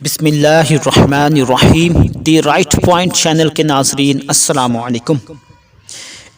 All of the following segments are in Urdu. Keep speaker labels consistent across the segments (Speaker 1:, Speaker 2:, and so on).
Speaker 1: بسم اللہ الرحمن الرحیم دی رائٹ پوائنٹ چینل کے ناظرین السلام علیکم۔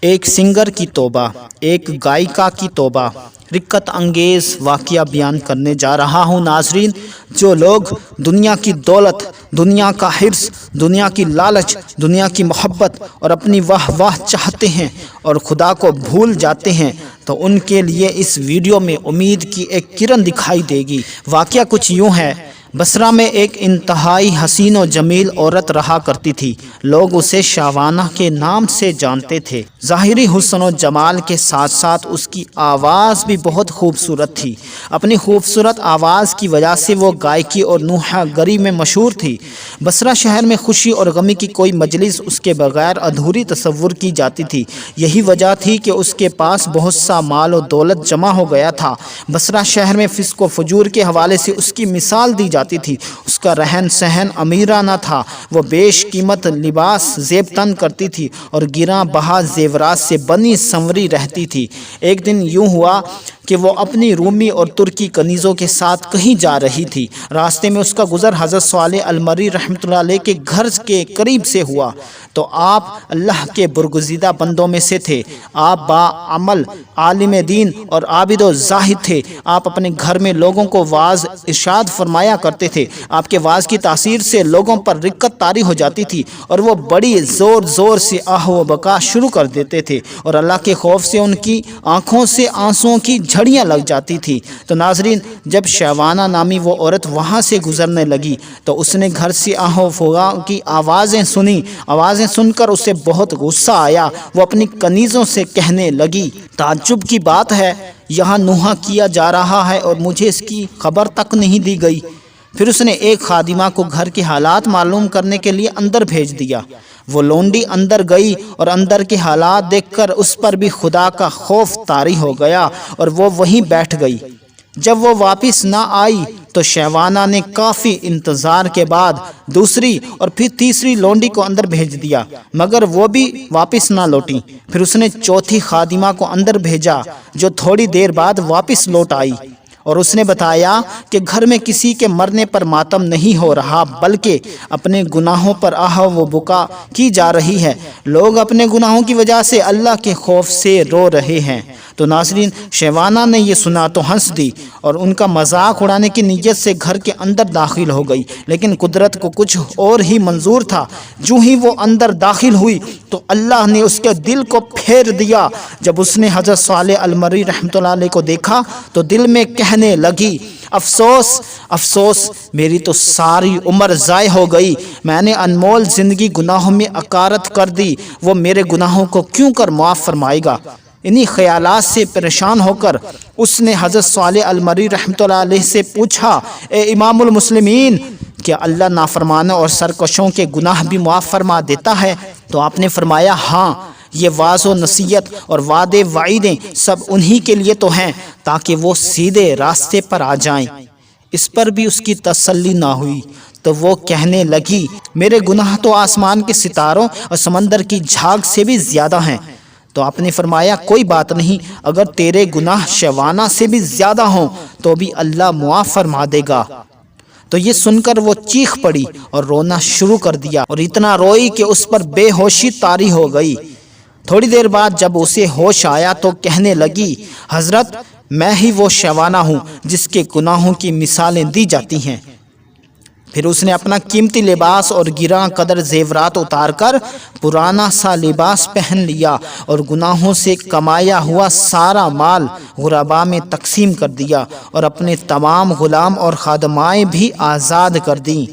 Speaker 1: ایک سنگر کی توبہ، ایک گائیکا کی توبہ، رقت انگیز واقعہ بیان کرنے جا رہا ہوں ناظرین۔ جو لوگ دنیا کی دولت، دنیا کا حرص، دنیا کی لالچ، دنیا کی محبت اور اپنی واہ واہ چاہتے ہیں اور خدا کو بھول جاتے ہیں تو ان کے لیے اس ویڈیو میں امید کی ایک کرن دکھائی دے گی۔ واقعہ کچھ یوں ہے، بصرہ میں ایک انتہائی حسین و جمیل عورت رہا کرتی تھی۔ لوگ اسے شہوانہ کے نام سے جانتے تھے۔ ظاہری حسن و جمال کے ساتھ ساتھ اس کی آواز بھی بہت خوبصورت تھی۔ اپنی خوبصورت آواز کی وجہ سے وہ گائیکی اور نوحہ گری میں مشہور تھی۔ بصرہ شہر میں خوشی اور غمی کی کوئی مجلس اس کے بغیر ادھوری تصور کی جاتی تھی۔ یہی وجہ تھی کہ اس کے پاس بہت سا مال و دولت جمع ہو گیا تھا۔ بصرہ شہر میں فسق و فجور کے حوالے سے اس کی مثال دی جاتی تھی۔ اس کا رہن سہن امیرانہ تھا۔ وہ بیش قیمت لباس زیب تن کرتی تھی اور گراں بہا زیورات سے بنی سنوری رہتی تھی۔ ایک دن یوں ہوا کہ وہ اپنی رومی اور ترکی کنیزوں کے ساتھ کہیں جا رہی تھی۔ راستے میں اس کا گزر حضرت صالح المری رحمۃ اللہ علیہ کے گھر کے قریب سے ہوا تو آپ اللہ کے برگزیدہ بندوں میں سے تھے۔ آپ با عمل عالم دین اور عابد و زاہد تھے۔ آپ اپنے گھر میں لوگوں کو واعظ ارشاد فرمایا کرتے تھے۔ آپ کے واعظ کی تاثیر سے لوگوں پر رقت طاری ہو جاتی تھی اور وہ بڑی زور زور سے آہ و بکا شروع کر دیتے تھے اور اللہ کے خوف سے ان کی آنکھوں سے آنسوؤں کی جھڑیاں لگ جاتی تھی۔ تو ناظرین، جب شہوانہ نامی وہ عورت وہاں سے گزرنے لگی تو اس نے گھر سے آہ و فغاں کی آوازیں سنی۔ آوازیں سن کر اسے بہت غصہ آیا۔ وہ اپنی کنیزوں سے کہنے لگی، تعجب کی بات ہے، یہاں نوحہ کیا جا رہا ہے اور مجھے اس کی خبر تک نہیں دی گئی۔ پھر اس نے ایک خادمہ کو گھر کے حالات معلوم کرنے کے لیے اندر بھیج دیا۔ وہ لونڈی اندر گئی اور اندر کے حالات دیکھ کر اس پر بھی خدا کا خوف طاری ہو گیا اور وہ وہیں بیٹھ گئی۔ جب وہ واپس نہ آئی تو شہوانہ نے کافی انتظار کے بعد دوسری اور پھر تیسری لونڈی کو اندر بھیج دیا، مگر وہ بھی واپس نہ لوٹیں۔ پھر اس نے چوتھی خادمہ کو اندر بھیجا جو تھوڑی دیر بعد واپس لوٹ آئی اور اس نے بتایا کہ گھر میں کسی کے مرنے پر ماتم نہیں ہو رہا بلکہ اپنے گناہوں پر آہ و بکا کی جا رہی ہے۔ لوگ اپنے گناہوں کی وجہ سے اللہ کے خوف سے رو رہے ہیں۔ تو ناظرین، شہوانہ نے یہ سنا تو ہنس دی اور ان کا مذاق اڑانے کی نیت سے گھر کے اندر داخل ہو گئی، لیکن قدرت کو کچھ اور ہی منظور تھا۔ جو ہی وہ اندر داخل ہوئی تو اللہ نے اس کے دل کو پھیر دیا۔ جب اس نے حضرت صالح المری رحمۃ اللہ علیہ کو دیکھا تو دل میں کہنے لگی، افسوس افسوس، میری تو ساری عمر ضائع ہو گئی۔ میں نے انمول زندگی گناہوں میں اکارت کر دی، وہ میرے گناہوں کو کیوں کر معاف فرمائے گا۔ انہی خیالات سے پریشان ہو کر اس نے حضرت صالح المری رحمۃ اللہ علیہ سے پوچھا، اے امام المسلمین، کیا اللہ نافرمانوں اور سرکشوں کے گناہ بھی معاف فرما دیتا ہے؟ تو آپ نے فرمایا، ہاں، یہ واعظ و نصیحت اور وعدے وعیدیں سب انہی کے لیے تو ہیں تاکہ وہ سیدھے راستے پر آ جائیں۔ اس پر بھی اس کی تسلی نہ ہوئی تو وہ کہنے لگی، میرے گناہ تو آسمان کے ستاروں اور سمندر کی جھاگ سے بھی زیادہ ہیں۔ تو آپ نے فرمایا، کوئی بات نہیں، اگر تیرے گناہ شہوانہ سے بھی زیادہ ہوں تو بھی اللہ معاف فرما دے گا۔ تو یہ سن کر وہ چیخ پڑی اور رونا شروع کر دیا اور اتنا روئی کہ اس پر بے ہوشی طاری ہو گئی۔ تھوڑی دیر بعد جب اسے ہوش آیا تو کہنے لگی، حضرت، میں ہی وہ شہوانہ ہوں جس کے گناہوں کی مثالیں دی جاتی ہیں۔ پھر اس نے اپنا قیمتی لباس اور گراں قدر زیورات اتار کر پرانا سا لباس پہن لیا اور گناہوں سے کمایا ہوا سارا مال غرباء میں تقسیم کر دیا اور اپنے تمام غلام اور خادمائیں بھی آزاد کر دیں۔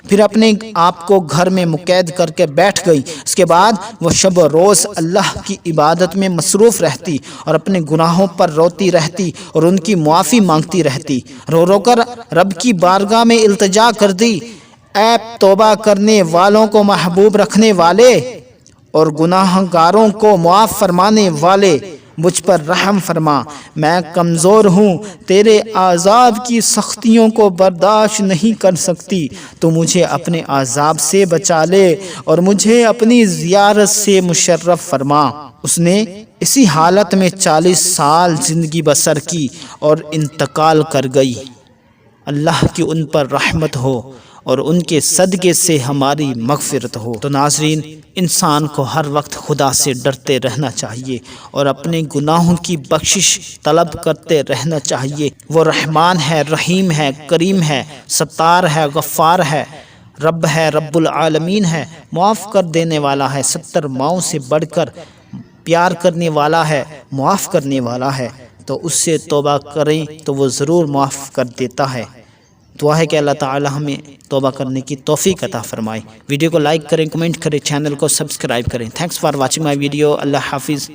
Speaker 1: پھر اپنے آپ کو گھر میں مقید کر کے بیٹھ گئی۔ اس کے بعد وہ شب و روز اللہ کی عبادت میں مصروف رہتی اور اپنے گناہوں پر روتی رہتی اور ان کی معافی مانگتی رہتی۔ رو رو کر رب کی بارگاہ میں التجا کر دی، اے توبہ کرنے والوں کو محبوب رکھنے والے اور گناہ گاروں کو معاف فرمانے والے، مجھ پر رحم فرما، میں کمزور ہوں، تیرے عذاب کی سختیوں کو برداشت نہیں کر سکتی، تو مجھے اپنے عذاب سے بچا لے اور مجھے اپنی زیارت سے مشرف فرما۔ اس نے اسی حالت میں 40 سال زندگی بسر کی اور انتقال کر گئی۔ اللہ کی ان پر رحمت ہو اور ان کے صدقے سے ہماری مغفرت ہو۔ تو ناظرین، انسان کو ہر وقت خدا سے ڈرتے رہنا چاہیے اور اپنے گناہوں کی بخشش طلب کرتے رہنا چاہیے۔ وہ رحمان ہے، رحیم ہے، کریم ہے، ستار ہے، غفار ہے، رب ہے، رب العالمین ہے، معاف کر دینے والا ہے، 70 ماؤں سے بڑھ کر پیار کرنے والا ہے، معاف کرنے والا ہے۔ تو اس سے توبہ کریں تو وہ ضرور معاف کر دیتا ہے۔ دعا ہے کہ اللہ تعالی ہمیں توبہ کرنے کی توفیق عطا فرمائے۔ ویڈیو کو لائک کریں، کمنٹ کریں، چینل کو سبسکرائب کریں۔ Thanks for watching my video. اللہ حافظ۔